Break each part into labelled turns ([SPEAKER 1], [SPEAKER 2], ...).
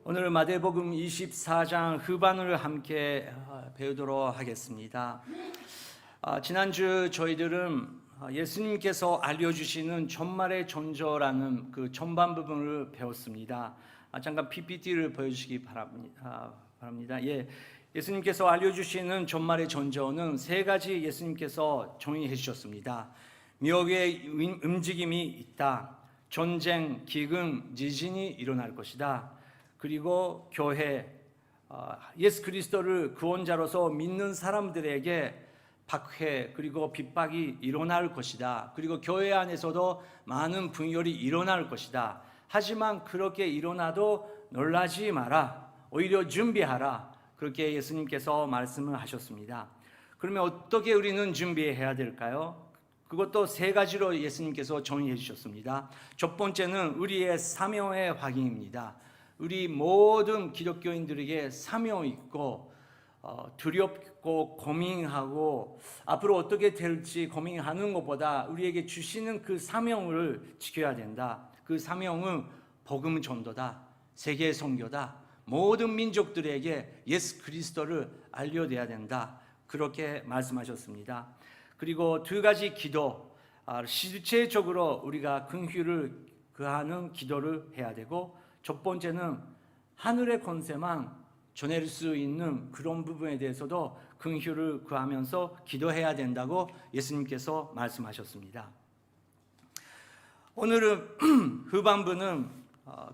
[SPEAKER 1] 오늘 마태복음 24장 후반을 함께 배우도록 하겠습니다. 지난주 저희들은 예수님께서 알려주시는 전말의 존재라는 그 전반 부분을 배웠습니다. 잠깐 PPT를 보여주시기 바랍니다. 예수님께서 알려주시는 전말의 존재는 세 가지 예수님께서 정의해 주셨습니다. 미혹의 움직임이 있다. 전쟁, 기근, 지진이 일어날 것이다. 그리고 교회, 예수 그리스도를 구원자로서 믿는 사람들에게 박해 그리고 핍박이 일어날 것이다. 그리고 교회 안에서도 많은 분열이 일어날 것이다. 하지만 그렇게 일어나도 놀라지 마라. 오히려 준비하라. 그렇게 예수님께서 말씀을 하셨습니다. 그러면 어떻게 우리는 준비해야 될까요? 그것도 세 가지로 예수님께서 정의해 주셨습니다. 첫 번째는 우리의 사명의 확인입니다. 우리 모든 기독교인들에게 사명이 있고 두렵고 고민하고 앞으로 어떻게 될지 고민하는 것보다 우리에게 주시는 그 사명을 지켜야 된다. 그 사명은 복음 전도다. 세계 선교다. 모든 민족들에게 예수 그리스도를 알려내야 된다. 그렇게 말씀하셨습니다. 그리고 두 가지 기도, 실제적으로 우리가 긍휼을 구하는 기도를 해야 되고, 첫 번째는 하늘의 권세만 전할 수 있는 그런 부분에 대해서도 긍휼을 구하면서 기도해야 된다고 예수님께서 말씀하셨습니다. 오늘은 후반부는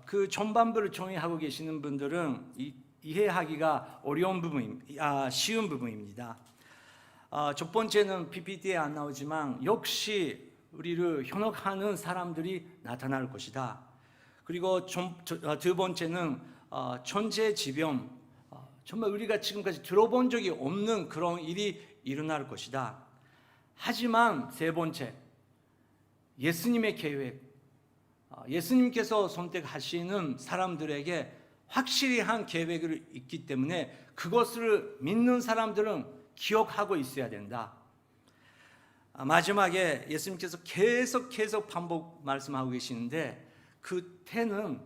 [SPEAKER 1] 그 전반부를 정의하고 계시는 분들은 이해하기가 어려운 쉬운 부분입니다. 첫 번째는 PPT에 안 나오지만 역시 우리를 현혹하는 사람들이 나타날 것이다. 그리고 두 번째는 천재지변, 정말 우리가 지금까지 들어본 적이 없는 그런 일이 일어날 것이다. 하지만 세 번째, 예수님의 계획, 예수님께서 선택하시는 사람들에게 확실히 한 계획이 있기 때문에 그것을 믿는 사람들은 기억하고 있어야 된다. 마지막에 예수님께서 계속 반복 말씀하고 계시는데 그 태는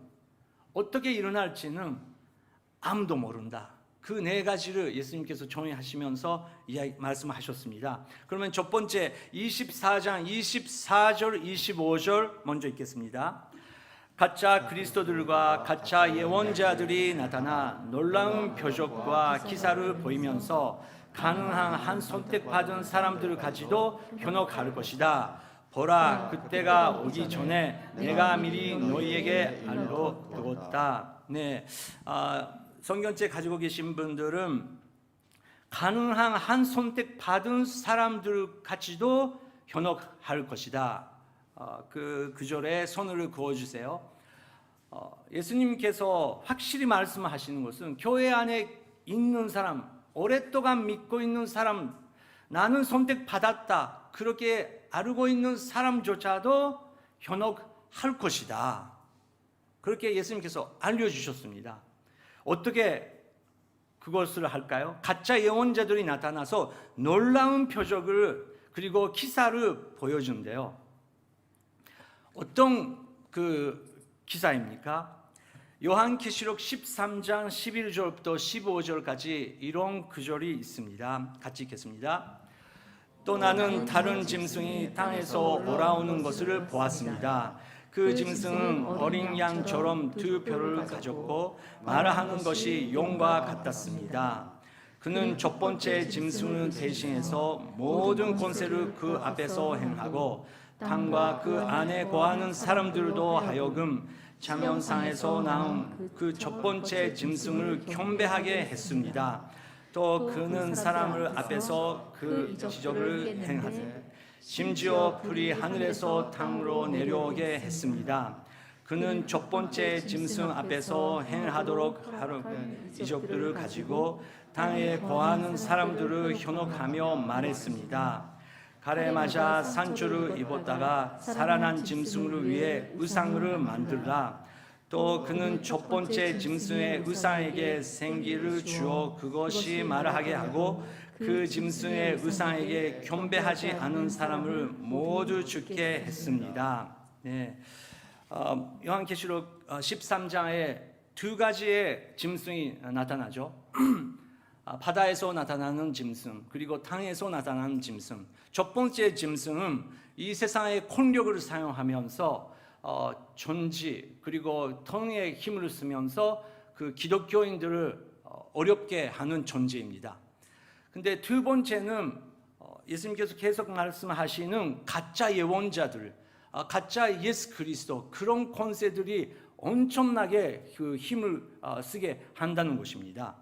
[SPEAKER 1] 어떻게 일어날지는 아무도 모른다. 그 네 가지를 예수님께서 정의하시면서 말씀하셨습니다. 그러면 첫 번째 24장 24절 25절 먼저 읽겠습니다. 가짜 그리스도들과 가짜 예언자들이 나타나 놀라운 표적과 기사를 보이면서 가능한 한 선택받은 사람들을 가지도 현혹할 것이다. 보라, 그때가 오기 전에 내가 미리 너희에게 알려두었다. 성경책 가지고 계신 분들은 가능한 한 선택받은 사람들 같이도 현혹할 것이다. 그 구절에 손을 그어주세요. 예수님께서 확실히 말씀하시는 것은 교회 안에 있는 사람, 오랫동안 믿고 있는 사람, 나는 선택받았다. 그렇게 알고 있는 사람조차도 현혹할 것이다. 그렇게 예수님께서 알려주셨습니다. 어떻게 그것을 할까요? 가짜 예언자들이 나타나서 놀라운 표적을 그리고 기사를 보여준대요. 어떤 그 기사입니까? 요한계시록 13장 11절부터 15절까지 이런 구절이 있습니다. 같이 읽겠습니다. 또 나는 다른 짐승이 땅에서 올라오는 것을 보았습니다. 그 짐승은 어린 양처럼 두 뼈를 가졌고 말하는 것이 용과 같았습니다. 그는 첫 번째 짐승을 대신해서 모든 권세를 그 앞에서 행하고 땅과 그 안에 거하는 사람들도 하여금 장면상에서 나온 그 첫 번째 짐승을 경배하게 했습니다. 또 그는 사람을 앞에서 그 기적을 행하되 심지어 불이 하늘에서 땅으로 내려오게 했습니다. 그는 첫 번째 짐승 앞에서 행하도록 하는 이적들을 가지고 땅에 거하는 사람들을 현혹하며 말했습니다. 칼에 맞아 산초를 입었다가 살아난 짐승을 위해 의상을 만들라. 또 그는 첫 번째 짐승의 의상에게 생기를 주어 그것이 말하게 하고 그 짐승의 의상에게 경배하지 않은 사람을 모두 죽게 했습니다. 요한계시록 13장에 두 가지의 짐승이 나타나죠. 바다에서 나타나는 짐승, 그리고 땅에서 나타나는 짐승. 첫 번째 짐승은 이 세상의 권력을 사용하면서 존지 그리고 통의 힘을 쓰면서 그 기독교인들을 어렵게 하는 존재입니다. 근데 두 번째는 예수님께서 계속 말씀하시는 가짜 예언자들, 가짜 예수 그리스도, 그런 권세들이 엄청나게 그 힘을 쓰게 한다는 것입니다.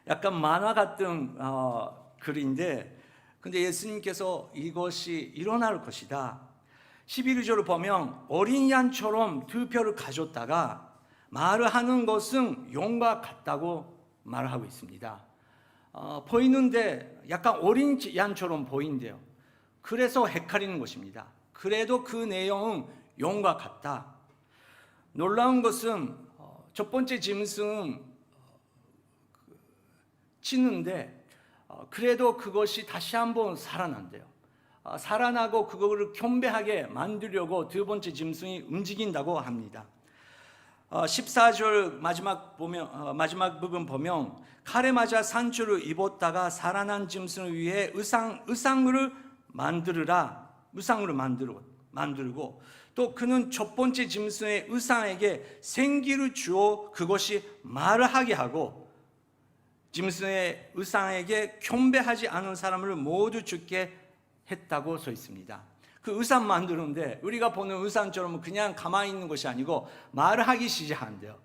[SPEAKER 1] 약간 만화 같은 글인데, 근데 예수님께서 이것이 일어날 것이다. 11절을 보면 어린 양처럼 두 뼈를 가졌다가 말을 하는 것은 용과 같다고 말하고 있습니다. 보이는데 약간 어린 양처럼 보인대요. 그래서 헷갈리는 것입니다. 그래도 그 내용은 용과 같다. 놀라운 것은 첫 번째 짐승은 치는데 그래도 그것이 다시 한번 살아난대요. 살아나고 그거를 겸비하게 만들려고 두 번째 짐승이 움직인다고 합니다. 14절 마지막 부분 보면 칼에 맞아 상처를 입었다가 살아난 짐승을 위해 의상을 만들고 또 그는 첫 번째 짐승의 의상에게 생기를 주어 그것이 말을 하게 하고 짐승의 의상에게 겸비하지 않은 사람을 모두 죽게 했다고 써 있습니다. 그 의상 만드는데 우리가 보는 의상처럼 그냥 가만히 있는 것이 아니고 말을 하기 시작한대요.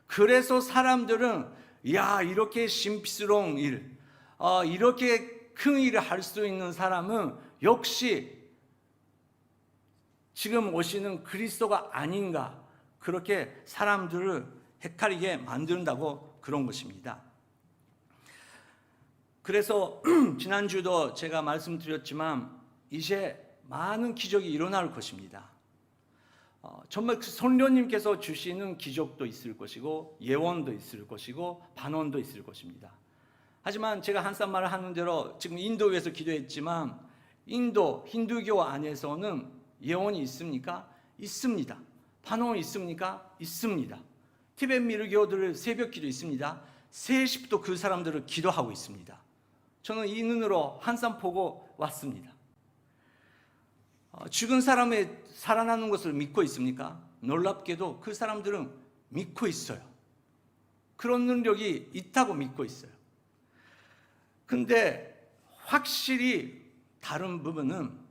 [SPEAKER 1] 그래서 사람들은 이렇게 신비스러운 일, 이렇게 큰 일을 할 수 있는 사람은 역시 지금 오시는 그리스도가 아닌가, 그렇게 사람들을 헷갈리게 만든다고 그런 것입니다. 그래서 지난주도 제가 말씀드렸지만 이제 많은 기적이 일어날 것입니다. 정말 성령님께서 주시는 기적도 있을 것이고 예언도 있을 것이고 반언도 있을 것입니다. 하지만 제가 한참 말을 하는 대로 지금 인도에서 기도했지만 인도 힌두교 안에서는 예언이 있습니까? 있습니다. 반언이 있습니까? 있습니다. 티베트 미르교들 새벽 기도 있습니다. 3시부터 그 사람들을 기도하고 있습니다. 저는 이 눈으로 한참 보고 왔습니다. 죽은 사람의 살아나는 것을 믿고 있습니까? 놀랍게도 그 사람들은 믿고 있어요. 그런 능력이 있다고 믿고 있어요. 근데 확실히 다른 부분은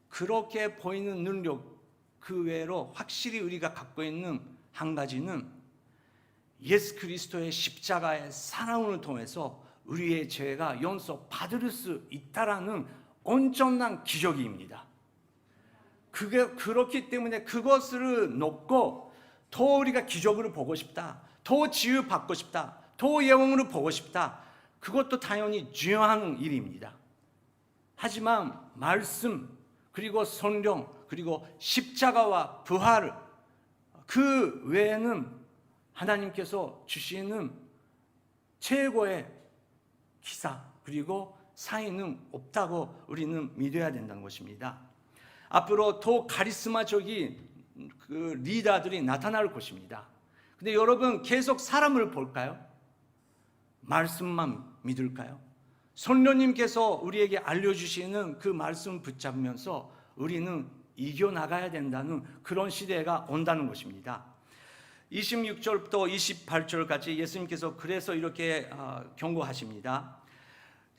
[SPEAKER 1] 그렇게 보이는 능력 그 외로 확실히 우리가 갖고 있는 한 가지는 예수 그리스도의 십자가의 사랑을 통해서 우리의 죄가 용서받을 수 있다라는 엄청난 기적입니다. 그게 그렇기 때문에 그것을 놓고 더 우리가 기적을 보고 싶다, 더 치유받고 싶다, 더 예언을 보고 싶다, 그것도 당연히 중요한 일입니다. 하지만 말씀 그리고 성령 그리고 십자가와 부활 그 외에는 하나님께서 주시는 최고의 기사 그리고 사인은 없다고 우리는 믿어야 된다는 것입니다. 앞으로 더 카리스마적인 그 리더들이 나타날 것입니다. 근데 여러분 계속 사람을 볼까요? 말씀만 믿을까요? 성령님께서 우리에게 알려주시는 그 말씀 붙잡으면서 우리는 이겨나가야 된다는 그런 시대가 온다는 것입니다. 26절부터 28절까지 예수님께서 그래서 이렇게 경고하십니다.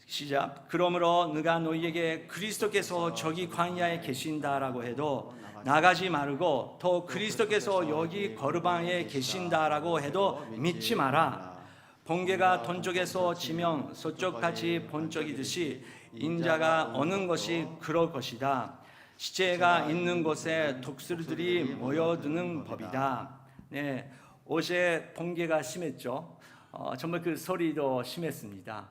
[SPEAKER 1] 시작. 그러므로 누가 너희에게 그리스도께서 저기 광야에 계신다라고 해도 나가지 말고 또 그리스도께서 여기 거르방에 계신다라고 해도 믿지 마라. 번개가 동쪽에서 지면 서쪽까지 번쩍이듯이 인자가 오는 것이 그럴 것이다. 시체가 있는 곳에 독수리들이 모여드는 법이다. 네, 어제 번개가 심했죠. 정말 그 소리도 심했습니다.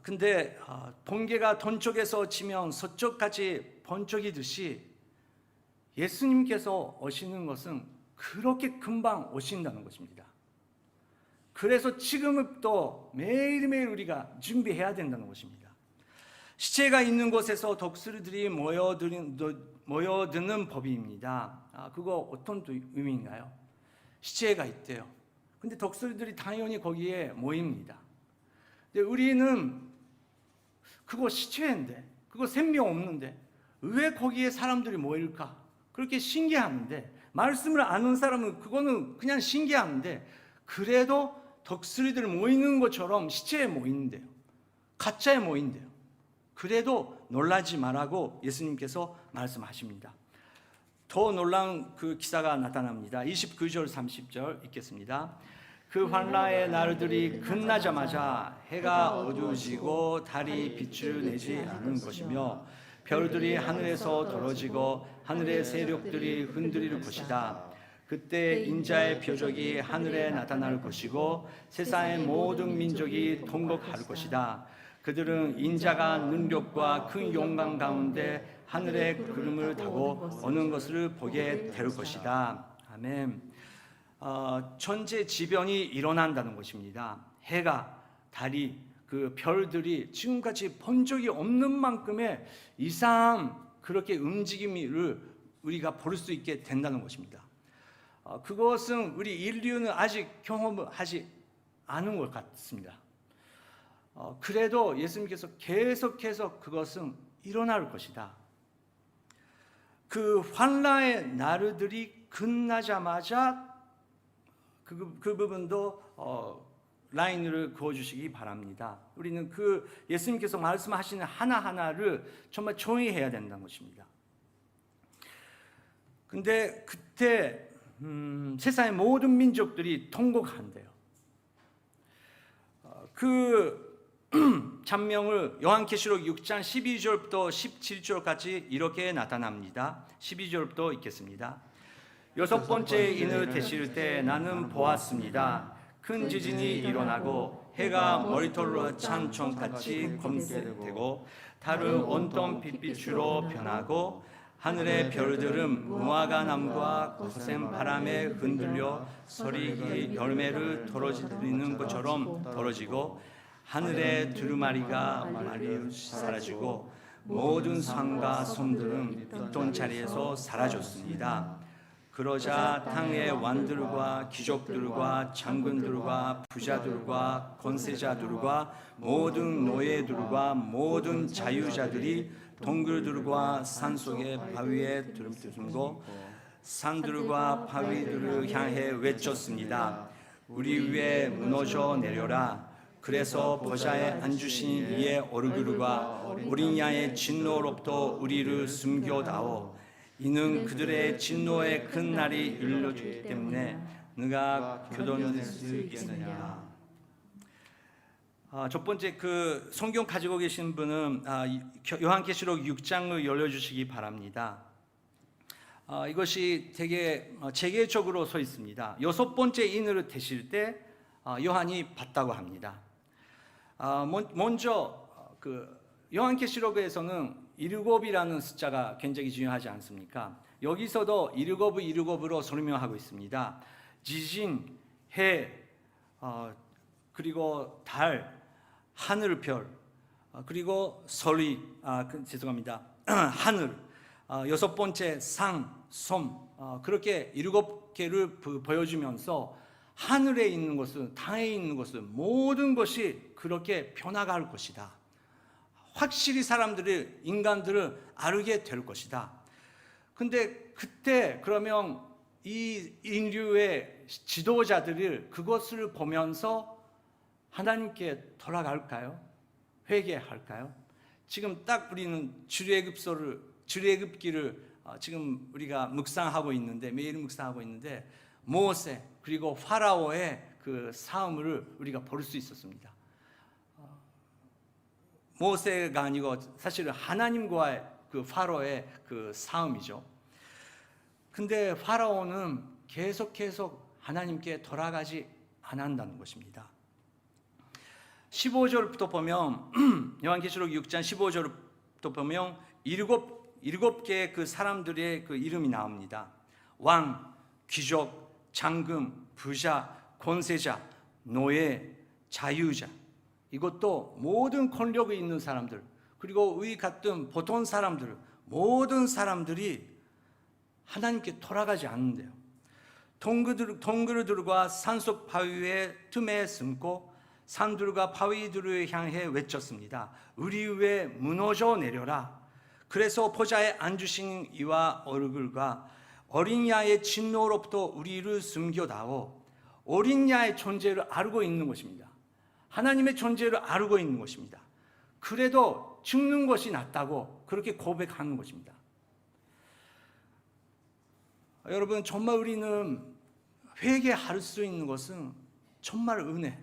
[SPEAKER 1] 근데 번개가 동쪽에서 치면 서쪽까지 번쩍이듯이 예수님께서 오시는 것은 그렇게 금방 오신다는 것입니다. 그래서 지금부터 매일매일 우리가 준비해야 된다는 것입니다. 시체가 있는 곳에서 독수리들이 모여드는 법입니다. 그거 어떤 의미인가요? 시체가 있대요. 근데 독수리들이 당연히 거기에 모입니다. 근데 우리는 그거 시체인데, 그거 생명 없는데 왜 거기에 사람들이 모일까? 그렇게 신기한데, 말씀을 아는 사람은 그거는 그냥 신기한데, 그래도 독수리들 모이는 것처럼 시체에 모인대요. 가짜에 모인대요. 그래도 놀라지 말라고 예수님께서 말씀하십니다. 더 놀라운 그 기사가 나타납니다. 29절 30절 읽겠습니다. 그 환란의 날들이 끝나자마자 해가 어두워지고 달이 빛을 내지 않은 것이며 별들이 하늘에서 떨어지고 하늘의 세력들이 흔들릴 것이다. 그때 인자의 표적이 하늘에 나타날 것이고 세상의 모든 민족이 통곡할 것이다. 그들은 인자가 능력과 큰 영광 가운데 하늘의 구름을 타고 오는 것을 보게 될 것이다. 아멘. 천재지변이 일어난다는 것입니다. 해가, 달이, 그 별들이 지금까지 본 적이 없는 만큼의 이상한 그렇게 움직임을 우리가 볼 수 있게 된다는 것입니다. 그것은 우리 인류는 아직 경험하지 않은 것 같습니다. 그래도 예수님께서 계속해서 그것은 일어날 것이다. 그 환란의 날들이 끝나자마자 그 부분도 라인을 그어주시기 바랍니다. 우리는 그 예수님께서 말씀하시는 하나하나를 정말 정의해야 된다는 것입니다. 근데 그때 세상의 모든 민족들이 통곡한대요. 그 찬명을 요한계시록 6장 12절부터 17절까지 이렇게 나타납니다. 12절부터 읽겠습니다. 여섯 번째 인을 대실 때 나는 보았습니다. 큰 지진이 일어나고 해가 머리털로 찬 총같이 검게되고 달은 온통 빛빛으로 변하고 하늘의 별들은 무화과 나무가 거센 바람에 흔들려 서리기 열매를 떨어지는 것처럼 떨어지고 하늘의 두루마리가 말리 사라지고 모든 산과 섬들은 있던 자리에서 사라졌습니다. 그러자 땅의 왕들과 귀족들과 장군들과 부자들과 권세자들과 모든 노예들과 모든 자유자들이 동굴들과 산속의 바위에 들고 산들과 바위들을 향해 외쳤습니다. 우리 위에 무너져 내려라. 그래서 보좌에 앉으신 이의 얼굴과 어린 양의 진노로부터 우리를 숨겨다오. 이는 그들의 진노의 큰 날이 이르렀기 때문에 누가 교도할 수 있느냐. 첫 번째 그 성경 가지고 계신 분은 요한계시록 6장을 열려주시기 바랍니다. 이것이 되게 체계적으로 서 있습니다. 여섯 번째 인을 대실 때 요한이 봤다고 합니다. 먼저 그 요한계시록에서는 일곱이라는 숫자가 굉장히 중요하지 않습니까? 여기서도 일곱으로 설명하고 있습니다. 지진, 해, 그리고 달, 하늘별, 그리고 서리, 죄송합니다. 하늘, 여섯 번째 상, 섬, 그렇게 일곱 개를 보여주면서 하늘에 있는 것은, 땅에 있는 것은 모든 것이 그렇게 변화갈 것이다. 확실히 인간들을 알게 될 것이다. 근데 그때 그러면 이 인류의 지도자들이 그것을 보면서 하나님께 돌아갈까요? 회개할까요? 지금 딱 우리는 출애굽기를 지금 우리가 묵상하고 있는데, 매일 묵상하고 있는데, 모세 그리고 파라오의 그 싸움을 우리가 볼 수 있었습니다. 모세가 아니고 사실은 하나님과의 그 파라오의 그 싸움이죠. 근데 파라오는 계속 하나님께 돌아가지 않는다는 것입니다. 15절부터 보면 요한계시록 6장 15절부터 보면 일곱 개의 그 사람들의 그 이름이 나옵니다. 왕, 귀족, 장군, 부자, 권세자, 노예, 자유자. 이것도 모든 권력이 있는 사람들, 그리고 우리 같은 보통 사람들, 모든 사람들이 하나님께 돌아가지 않는데요. 동그들과 산속 바위의 틈에 숨고 산들과 바위들을 향해 외쳤습니다. 우리 위에 무너져 내려라. 그래서 보좌에 앉으신 이와 얼굴과 어린 양의 진노로부터 우리를 숨겨다오. 어린 양의 존재를 알고 있는 것입니다. 하나님의 존재를 알고 있는 것입니다. 그래도 죽는 것이 낫다고 그렇게 고백하는 것입니다. 여러분, 정말 우리는 회개할 수 있는 것은 정말 은혜.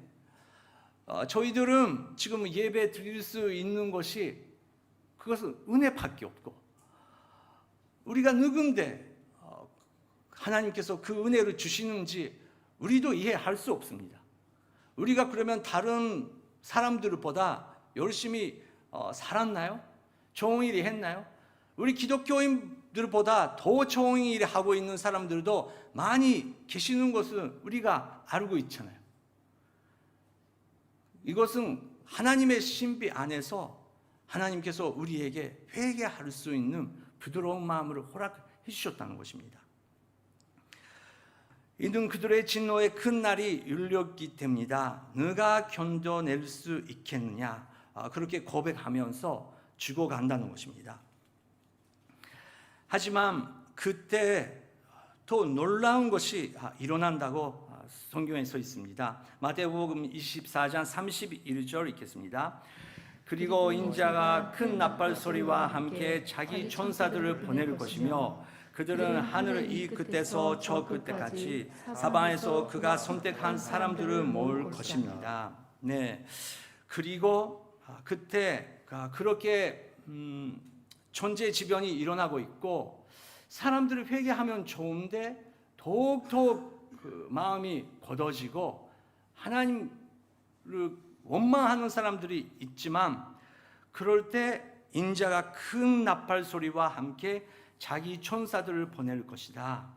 [SPEAKER 1] 저희들은 지금 예배 드릴 수 있는 것이 그것은 은혜밖에 없고, 우리가 누군데 하나님께서 그 은혜를 주시는지 우리도 이해할 수 없습니다. 우리가 그러면 다른 사람들보다 열심히 살았나요? 좋은 일 했나요? 우리 기독교인들보다 더 좋은 일을 하고 있는 사람들도 많이 계시는 것은 우리가 알고 있잖아요. 이것은 하나님의 신비 안에서 하나님께서 우리에게 회개할 수 있는 부드러운 마음을 허락해 주셨다는 것입니다. 이는 그들의 진노의 큰 날이 이르렀기 때문이다. 너가 견뎌낼 수 있겠느냐? 그렇게 고백하면서 죽어간다는 것입니다. 하지만 그때 더 놀라운 것이 일어난다고 성경에 써 있습니다. 마태복음 24장 31절 읽겠습니다. 그리고 인자가 큰 나팔 소리와 함께 자기 천사들을 보낼 것이며 그들은 하늘 이 끝에서 저 끝에까지 사방에서 그가 선택한 사람들을 모을 것입니다. 네, 그리고 그때 그렇게 천재지변이 일어나고 있고 사람들이 회개하면 좋은데 더욱더 그 마음이 걷어지고 하나님을 원망하는 사람들이 있지만, 그럴 때 인자가 큰 나팔 소리와 함께 자기 천사들을 보낼 것이다.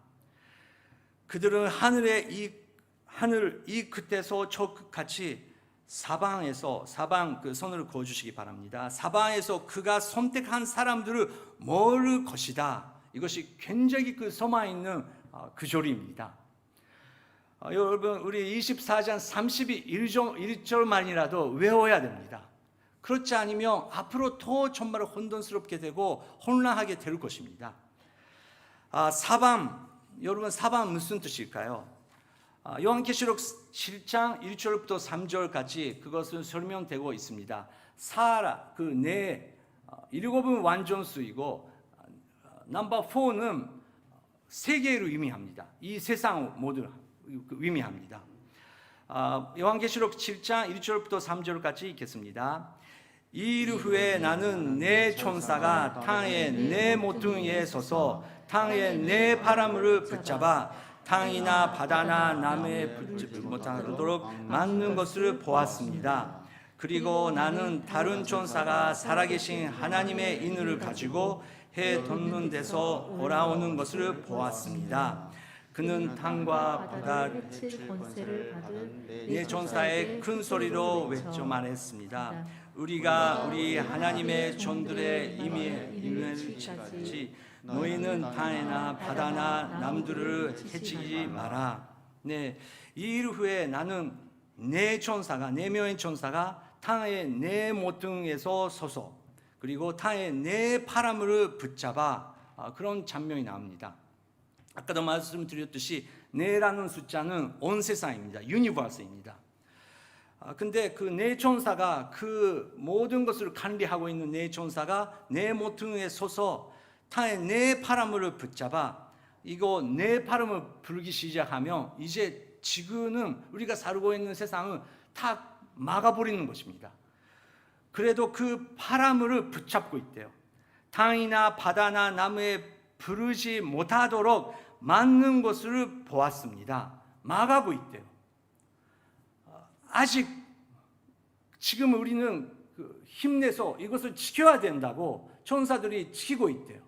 [SPEAKER 1] 그들은 하늘 이 끝에서 저 끝까지 사방에서, 사방 그 손으로 그어주시기 바랍니다. 사방에서 그가 선택한 사람들을 모을 것이다. 이것이 굉장히 그 서마 있는 구절입니다. 여러분, 우리 24장 31절만이라도 외워야 됩니다. 그렇지 않으면 앞으로 더 정말 혼돈스럽게 되고 혼란하게 될 것입니다. 사방, 여러분 사방 무슨 뜻일까요? 요한계시록 7장 1절부터 3절까지 그것은 설명되고 있습니다. 일곱은 완전수이고 넘버 4는 세계를 의미합니다. 이 세상 모두 의미합니다. 요한계시록 7장 1절부터 3절까지 읽겠습니다. 이 일 후에 나는 내 천사가 땅의 내 모퉁이에 서서 땅의 내 바람을 붙잡아 땅이나 바다나 나무에 붙지 못하도록 막는 것을 보았습니다. 그리고 나는 다른 천사가 살아계신 하나님의 인을 가지고 해 돋는 데서 올라오는 것을 보았습니다. 그는 땅과 바다를 권세를 받은 네 천사의 큰 소리로 외쳐 말했습니다. 우리가 우리 하나님의 종들의 임의를 지키지 너희는 땅이나 바다나 남들을 해치지 마라. 네, 이 일 후에 나는 네 명의 천사가 땅의 네 모퉁이에서 서서 그리고 땅의 네 바람을 붙잡아 그런 장면이 나옵니다. 아까도 말씀드렸듯이 네라는 숫자는 온 세상입니다. 유니버스입니다. 근데 그 네 천사가 그 모든 것을 관리하고 있는 네 천사가 네 모퉁이에 서서 땅의 네 바람을 붙잡아 이거 네 바람을 불기 시작하면 이제 지금은 우리가 살고 있는 세상은 다 막아버리는 것입니다. 그래도 그 바람을 붙잡고 있대요. 땅이나 바다나 나무에 부르지 못하도록 막는 것을 보았습니다. 막아고 있대요. 아직 지금 우리는 힘내서 이것을 지켜야 된다고 천사들이 지키고 있대요.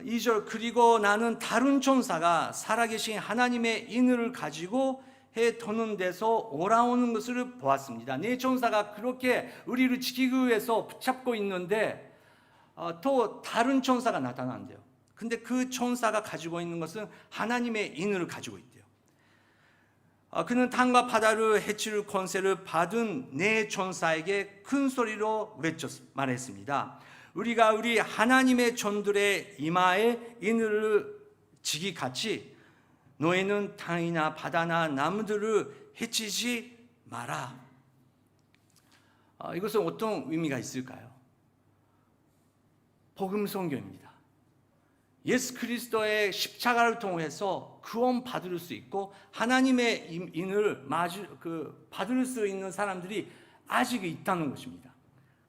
[SPEAKER 1] 2절 그리고 나는 다른 천사가 살아계신 하나님의 인을 가지고 해 도는 데서 올라오는 것을 보았습니다. 네 천사가 그렇게 우리를 지키기 위해서 붙잡고 있는데 또 다른 천사가 나타난대요. 근데 그 천사가 가지고 있는 것은 하나님의 인을 가지고 있대요. 그는 땅과 바다를 해칠 권세를 받은 내 천사에게 큰 소리로 말했습니다. 우리가 우리 하나님의 종들의 이마에 인을 지기 같이 너희는 땅이나 바다나 나무들을 해치지 마라. 이것은 어떤 의미가 있을까요? 복음 선교입니다. 예수 그리스도의 십자가를 통해서 구원 받을 수 있고 하나님의 인을 받을 수 있는 사람들이 아직 있다는 것입니다.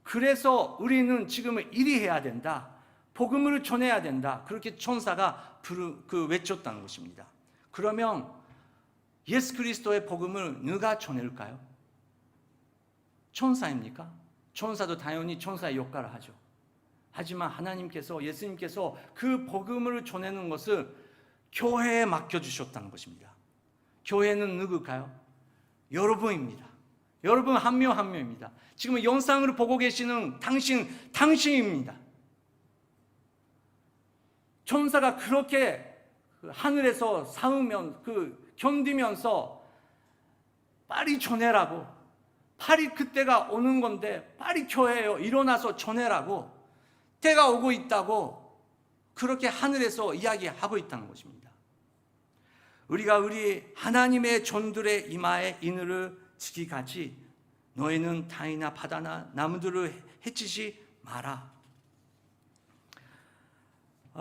[SPEAKER 1] 그래서 우리는 지금 일이 해야 된다. 복음을 전해야 된다. 그렇게 천사가 외쳤다는 것입니다. 그러면 예수 그리스도의 복음을 누가 전할까요? 천사입니까? 천사도 당연히 천사의 역할을 하죠. 하지만 하나님께서, 예수님께서 그 복음을 전하는 것을 교회에 맡겨주셨다는 것입니다. 교회는 누굴까요? 여러분입니다. 여러분 한 명 한 명입니다. 지금 영상을 보고 계시는 당신입니다. 천사가 그렇게 하늘에서 견디면서 빨리 전해라고, 빨리 그때가 오는 건데 빨리 교회에 일어나서 전해라고, 때가 오고 있다고 그렇게 하늘에서 이야기하고 있다는 것입니다. 우리가 우리 하나님의 종들의 이마에 인을 지기같이 너희는 땅이나 바다나 나무들을 해치지 마라.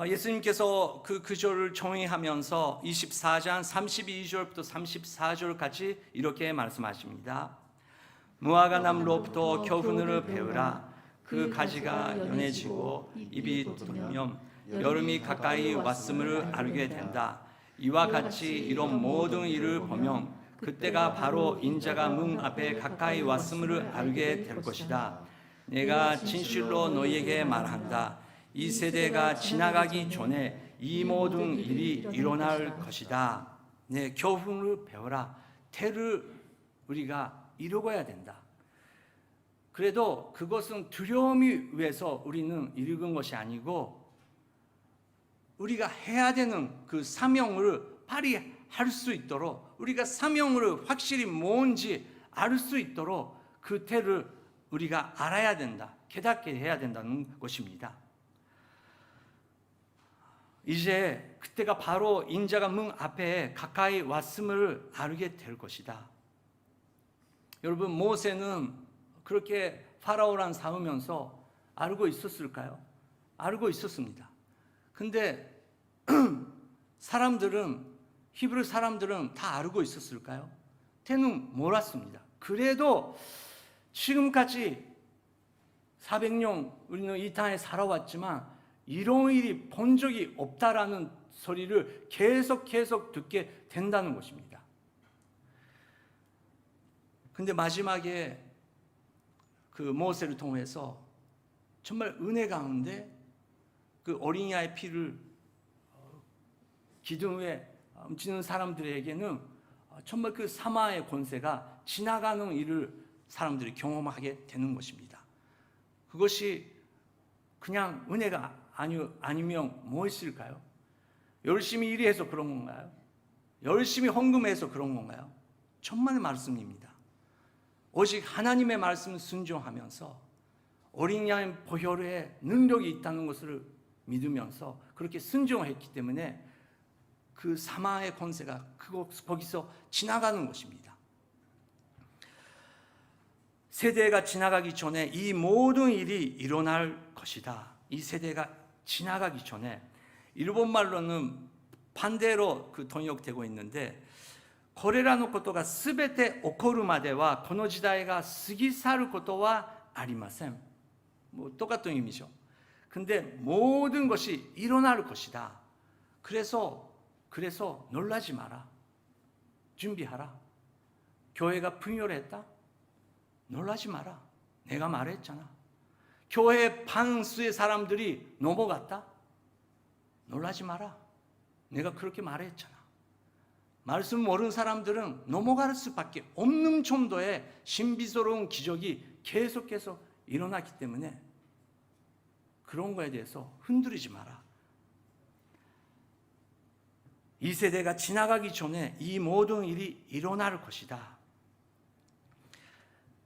[SPEAKER 1] 예수님께서 그 구절을 정의하면서 24장 32절부터 34절까지 이렇게 말씀하십니다. 무화과 나무로부터 교훈을 배우라. 그 가지가 연해지고 잎이 돋으면 여름이 가까이 왔음을 알게 된다. 이와 같이 이런 모든 일을 보면 그때가 바로 인자가 문 앞에 가까이 왔음을 알게 될 것이다. 내가 진실로 너희에게 말한다. 이 세대가 지나가기 전에 이 모든 일이 일어날 것이다. 네, 교훈을 배워라. 태를 우리가 이루어야 된다. 그래도 그것은 두려움이 위해서 우리는 읽은 것이 아니고 우리가 해야 되는 그 사명을 발휘할 수 있도록, 우리가 사명을 확실히 뭔지 알 수 있도록 그 태를 우리가 알아야 된다. 깨닫게 해야 된다는 것입니다. 이제 그때가 바로 인자가 문 앞에 가까이 왔음을 알게 될 것이다. 여러분, 모세는 그렇게 파라오랑 싸우면서 알고 있었을까요? 알고 있었습니다. 근데 히브리 사람들은 다 알고 있었을까요? 때는 몰랐습니다. 그래도 지금까지 400년 우리는 이 땅에 살아왔지만 이런 일이 본 적이 없다라는 소리를 계속 듣게 된다는 것입니다. 근데 마지막에 그 모세를 통해서 정말 은혜 가운데 그 어린 아이의 피를 기둥 위에 얹는 사람들에게는 정말 그 사마의 권세가 지나가는 일을 사람들이 경험하게 되는 것입니다. 그것이 그냥 은혜가 아니면 무엇일까요? 열심히 일해서 그런 건가요? 열심히 헌금해서 그런 건가요? 천만의 말씀입니다. 오직 하나님의 말씀을 순종하면서 어린 양 보혈에 능력이 있다는 것을 믿으면서 그렇게 순종했기 때문에 그 사마의 권세가 거기서 지나가는 것입니다. 세대가 지나가기 전에 이 모든 일이 일어날 것이다. 이 세대가 지나가기 전에, 일본 말로는 반대로 통역되고 있는데, 고레라노 것도가 스베테 오코루 마데와この時代が過ぎ去ることはありません. 똑같은 의미죠. 근데 모든 것이 일어날 것이다. 그래서 놀라지 마라. 준비하라. 교회가 분열했다? 놀라지 마라. 내가 말했잖아. 교회 반수의 사람들이 넘어갔다? 놀라지 마라. 내가 그렇게 말했잖아. 말씀 모르는 사람들은 넘어갈 수밖에 없는 정도의 신비스러운 기적이 계속해서 일어났기 때문에 그런 거에 대해서 흔들리지 마라. 이 세대가 지나가기 전에 이 모든 일이 일어날 것이다.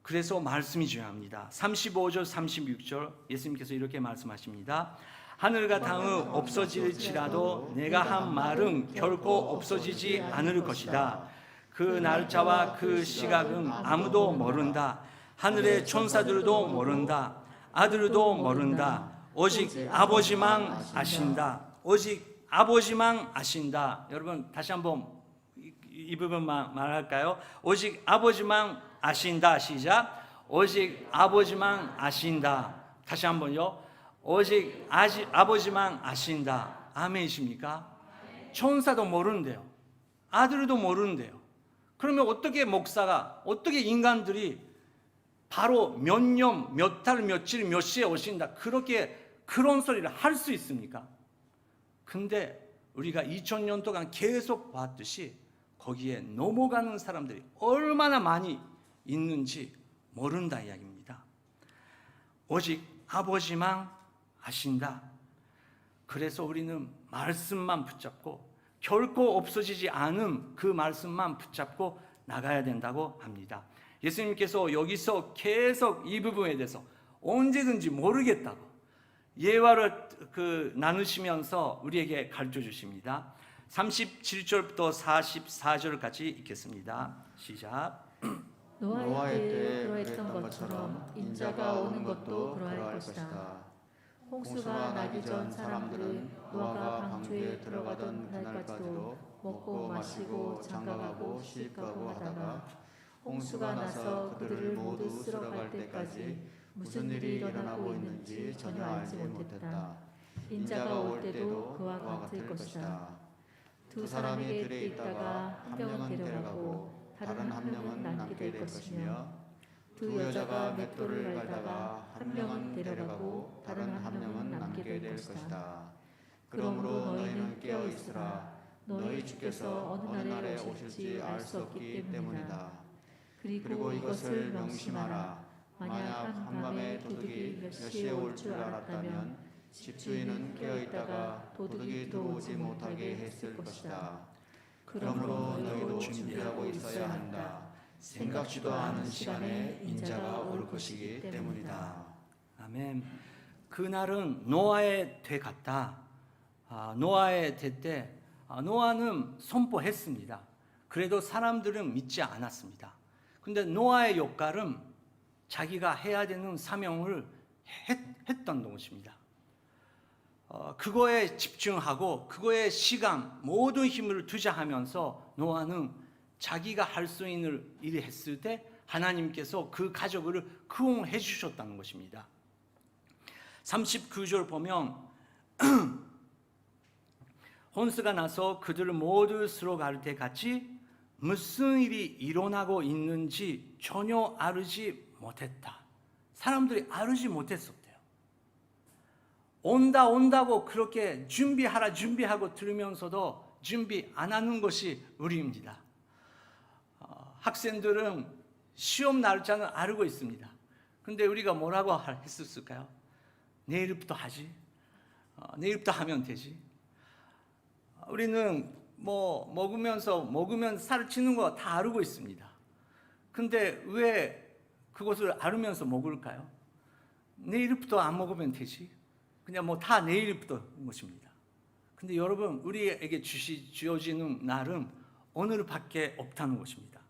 [SPEAKER 1] 그래서 말씀이 중요합니다. 35절 36절 예수님께서 이렇게 말씀하십니다. 하늘과 땅은 없어질지라도 내가 한 말은 결코 없어지지 않을 것이다. 그 날짜와 그 시각은 아무도 모른다. 하늘의 천사들도 모른다. 아들도 모른다. 오직 아버지만 아신다. 오직 아버지만 아신다. 여러분 다시 한번 이 부분만 말할까요? 오직 아버지만 아신다. 시작. 오직 아버지만 아신다. 다시 한번요. 오직 아버지만 아신다. 아멘이십니까? 천사도 모르는데요. 아들도 모르는데요. 그러면 어떻게 목사가, 어떻게 인간들이 바로 몇 년, 몇 달, 며칠, 몇 시에 오신다, 그런 소리를 할 수 있습니까? 근데 우리가 2000년 동안 계속 봤듯이 거기에 넘어가는 사람들이 얼마나 많이 있는지 모른다 이야기입니다. 오직 아버지만 아신다. 그래서 우리는 말씀만 붙잡고 결코 없어지지 않은 그 말씀만 붙잡고 나가야 된다고 합니다. 예수님께서 여기서 계속 이 부분에 대해서 언제든지 모르겠다고 예화를 나누시면서 우리에게 가르쳐 주십니다. 37절부터 44절까지 읽겠습니다. 시작.
[SPEAKER 2] 노아의 때에 그러했던 것처럼 인자가 오는 것도 그러할 것이다. 홍수가 나기 전 사람들은 노아가 방주에 들어가던 그날까지도 먹고 마시고 장가가고 시집가고 하다가 홍수가 나서 그들을 모두 쓸어갈 때까지 무슨 일이 일어나고 있는지 전혀 알지 못했다. 인자가 올 때도 그와 같을 것이다. 두 사람이 들에 있다가 한 명은 데려가고 다른 한 명은 남게 될 것이며 두 여자가 맷돌을 갈다가 한 명은 데려가고 다른 한 명은 남게 될 것이다. 그러므로 너희는 깨어 있으라. 너희 주께서 어느 날에 오실지 알 수 없기 때문이다. 그리고 이것을 명심하라. 만약 한밤에 도둑이 몇 시에 올 줄 알았다면 집주인은 깨어 있다가 도둑이 들어오지 못하게 했을 것이다. 그러므로 너희도 준비하고 있어야 한다. 생각지도 않은 시간에 인자가 올 것이기 때문이다.
[SPEAKER 1] 아멘. 그날은 노아의 때 같다. 노아의 때 때 노아는 선포했습니다. 그래도 사람들은 믿지 않았습니다. 근데 노아의 역할은 자기가 해야 되는 사명을 했던 것입니다. 그거에 집중하고 그거에 시간, 모든 힘을 투자하면서 노아는 자기가 할 수 있는 일을 했을 때 하나님께서 그 가족을 구원해 주셨다는 것입니다. 39절 보면 홍수가 나서 그들을 모두 쓸어갈 때까지 무슨 일이 일어나고 있는지 전혀 알지 못했다. 사람들이 알지 못했었대요. 온다고 그렇게 준비하고 들으면서도 준비 안 하는 것이 우리입니다. 학생들은 시험 날짜는 알고 있습니다. 근데 우리가 뭐라고 했었을까요? 내일부터 하지. 내일부터 하면 되지. 우리는 먹으면 살 찌는 거 다 알고 있습니다. 근데 왜 그것을 알으면서 먹을까요? 내일부터 안 먹으면 되지. 그냥 다 내일부터 것입니다. 근데 여러분, 우리에게 주어지는 날은 오늘밖에 없다는 것입니다.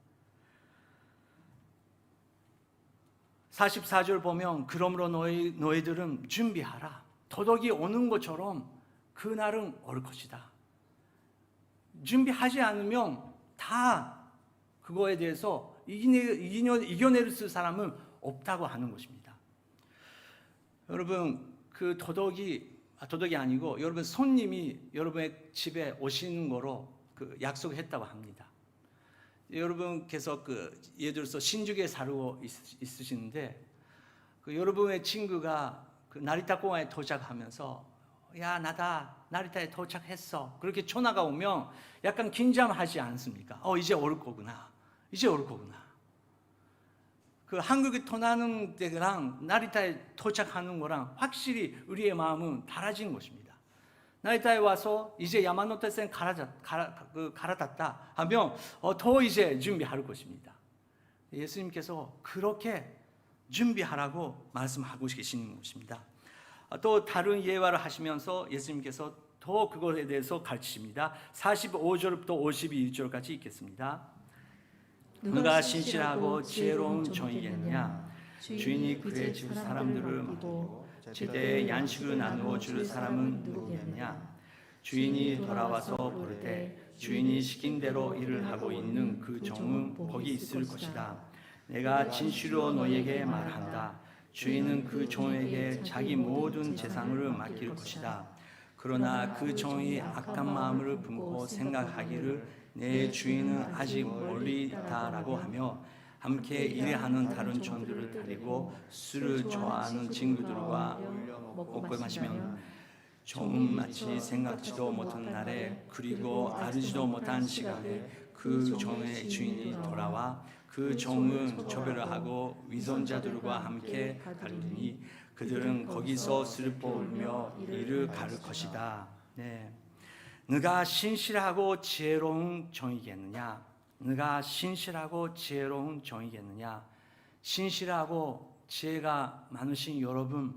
[SPEAKER 1] 44절 보면 그러므로 너희들은 준비하라. 도둑이 오는 것처럼 그날은 올 것이다. 준비하지 않으면 다 그거에 대해서 이겨낼 사람은 없다고 하는 것입니다. 여러분, 그 도둑이 아니고 여러분 손님이 여러분의 집에 오시는 거로 약속했다고 합니다. 여러분께서 예를 들어서 신주에 살고 있으시는데 여러분의 친구가 나리타 공항에 도착하면서 야, 나리타에 도착했어. 그렇게 전화가 오면 약간 긴장하지 않습니까? 이제 올 거구나. 한국에 떠나는 때랑 나리타에 도착하는 거랑 확실히 우리의 마음은 달라진 것입니다. 나리타에 와서 이제 야마노테센 갈아탔다 하면 더 이제 준비할 것입니다. 예수님께서 그렇게 준비하라고 말씀하고 계시는 것입니다. 또 다른 예화를 하시면서 예수님께서 더 그것에 대해서 가르치십니다. 45절부터 52절까지 읽겠습니다. 누가 신실하고 지혜로운 종이겠느냐? 주인이 그의 집 사람들을 맡기고 제때 양식을 나누어 줄 사람은 누구겠느냐? 주인이 돌아와서 부르되 주인이 시킨 대로 일을 하고 있는 그 종은 복이 있을 것이다. 내가 진실로 너에게 말한다. 주인은 그 종에게 자기 모든 재산을 맡길 것이다. 그러나 그 종이 악한 마음을 품고 생각하기를 내 주인은 아직 멀리 있다라고 하며 함께 일하는 다른 종들을 데리고 술을 좋아하는 친구들과 먹고 마시면 종은 마치 생각지도 못한 날에 그리고 알지도 못한 시간에 그 종의 주인이 돌아와 그 종은 조별을 하고 위선자들과 함께 달리니 그들은 거기서 슬퍼 울며 이를 가를 것이다. 네. 네가 신실하고 지혜로운 종이겠느냐? 네가 신실하고 지혜로운 종이겠느냐? 신실하고 지혜가 많으신 여러분,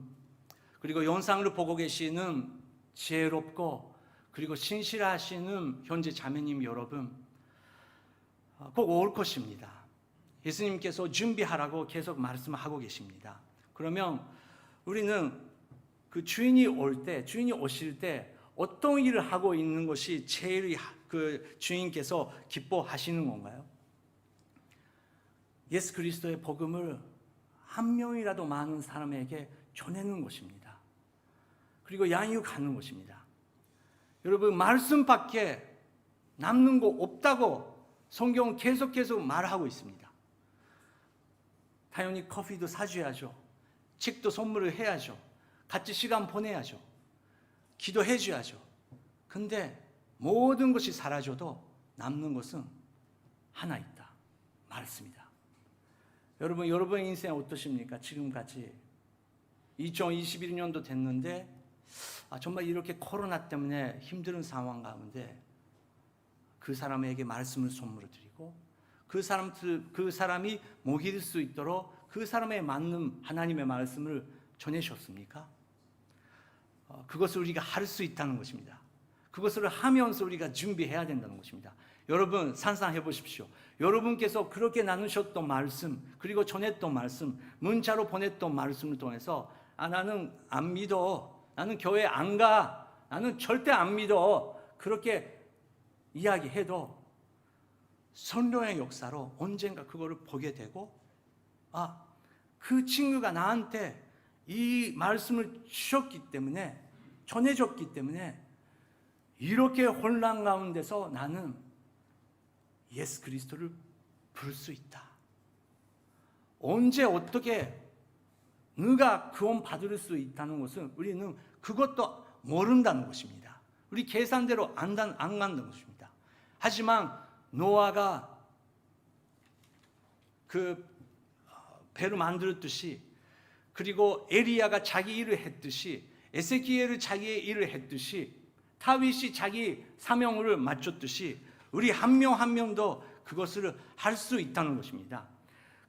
[SPEAKER 1] 그리고 영상을 보고 계시는 지혜롭고 그리고 신실하시는 현재 자매님 여러분, 꼭 올 것입니다. 예수님께서 준비하라고 계속 말씀하고 계십니다. 그러면 우리는 그 주인이 오실 때 어떤 일을 하고 있는 것이 제일 그 주인께서 기뻐하시는 건가요? 예수 그리스도의 복음을 한 명이라도 많은 사람에게 전하는 것입니다. 그리고 양육하는 것입니다. 여러분, 말씀밖에 남는 거 없다고 성경은 계속 말하고 있습니다. 당연히 커피도 사줘야죠. 책도 선물을 해야죠. 같이 시간 보내야죠. 기도해 줘야죠. 근데 모든 것이 사라져도 남는 것은 하나 있다. 말씀이다. 여러분, 여러분의 인생 어떠십니까? 지금까지 2021년도 됐는데 정말 이렇게 코로나 때문에 힘든 상황 가운데 그 사람에게 말씀을 선물을 드리고 그 사람이 먹일 수 있도록 그 사람에 맞는 하나님의 말씀을 전해주셨습니까? 그것을 우리가 할 수 있다는 것입니다. 그것을 하면서 우리가 준비해야 된다는 것입니다. 여러분, 상상해 보십시오. 여러분께서 그렇게 나누셨던 말씀, 그리고 전했던 말씀, 문자로 보냈던 말씀을 통해서 나는 안 믿어, 나는 교회 안 가, 나는 절대 안 믿어, 그렇게 이야기해도 성령의 역사로 언젠가 그거를 보게 되고, 그 친구가 나한테 이 말씀을 주셨기 때문에, 전해줬기 때문에 이렇게 혼란 가운데서 나는 예수 그리스도를 부를 수 있다. 언제 어떻게 네가 구원 받을 수 있다는 것은 우리는 그것도 모른다는 것입니다. 우리 계산대로 안 간다는 것입니다. 하지만 노아가 그 배를 만들었듯이, 그리고 에리야가 자기 일을 했듯이, 에스키엘이 자기의 일을 했듯이, 다윗이 자기 사명을 마쳤듯이 우리 한 명 한 명도 그것을 할 수 있다는 것입니다.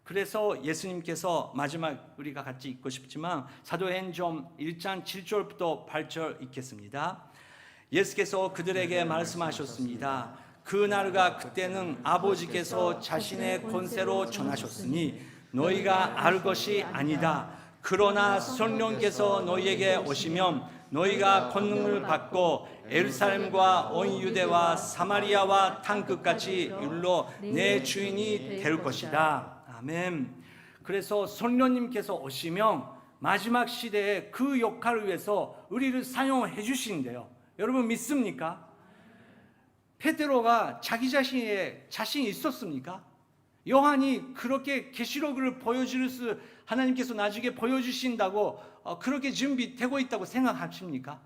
[SPEAKER 1] 그래서 예수님께서 마지막 우리가 같이 읽고 싶지만 사도행전 1장 7절부터 8절 읽겠습니다. 예수께서 그들에게 말씀하셨습니다. 그 날과 그때는 아버지께서 자신의 권세로 전하셨으니 너희가 알 것이 아니다. 그러나 성령께서 너희에게 오시면 너희가 권능을 받고 예루살렘과 온 유대와 사마리아와 땅 끝까지 이르러 내 주인이 될 것이다. 아멘. 그래서 성령님께서 오시면 마지막 시대에 그 역할을 위해서 우리를 사용해 주시는데요. 여러분 믿습니까? 베드로가 자기 자신에 자신이 있었습니까? 요한이 그렇게 계시록을 하나님께서 나중에 보여주신다고 그렇게 준비되고 있다고 생각하십니까?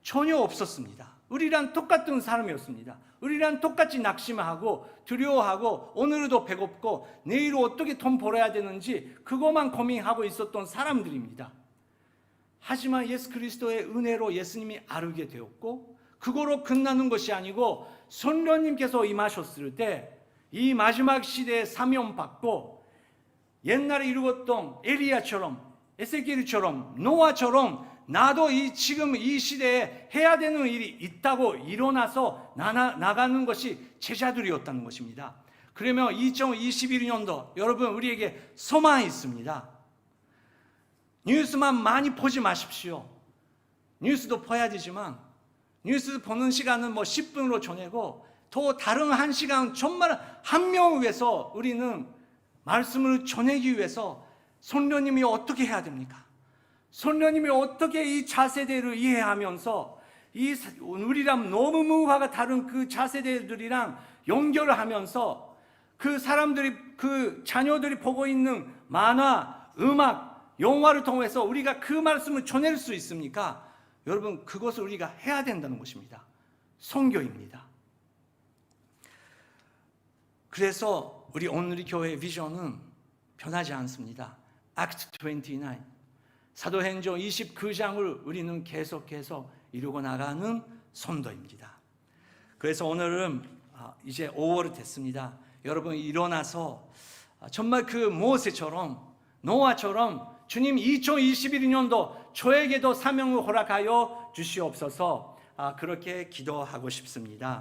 [SPEAKER 1] 전혀 없었습니다. 우리랑 똑같은 사람이었습니다. 우리랑 똑같이 낙심하고 두려워하고 오늘도 배고프고 내일 어떻게 돈 벌어야 되는지 그것만 고민하고 있었던 사람들입니다. 하지만 예수 그리스도의 은혜로 예수님이 아르게 되었고, 그거로 끝나는 것이 아니고 성령님께서 임하셨을 때 이 마지막 시대에 사명 받고 옛날에 이루었던 엘리야처럼, 에스겔처럼, 노아처럼 나도 지금 이 시대에 해야 되는 일이 있다고 일어나서 나가는 것이 제자들이었다는 것입니다. 그러면 2021년도 여러분 우리에게 소망이 있습니다. 뉴스만 많이 보지 마십시오. 뉴스도 봐야 되지만 뉴스 보는 시간은 10분으로 정하고 또 다른 한 시간 정말 한 명을 위해서 우리는 말씀을 전하기 위해서 성령님이 어떻게 해야 됩니까? 성령님이 어떻게 이 차세대를 이해하면서 우리랑 너무 문화가 다른 그 차세대들이랑 연결을 하면서 그 사람들이, 그 자녀들이 보고 있는 만화, 음악, 영화를 통해서 우리가 그 말씀을 전할 수 있습니까? 여러분, 그것을 우리가 해야 된다는 것입니다. 선교입니다. 그래서 우리 오늘의 교회의 비전은 변하지 않습니다. Act 29, 사도행전 29장을 우리는 계속해서 이루고 나가는 선도입니다. 그래서 오늘은 이제 5월이 됐습니다. 여러분 일어나서 정말 그 모세처럼, 노아처럼 주님 2021년도 저에게도 사명을 허락하여 주시옵소서, 그렇게 기도하고 싶습니다.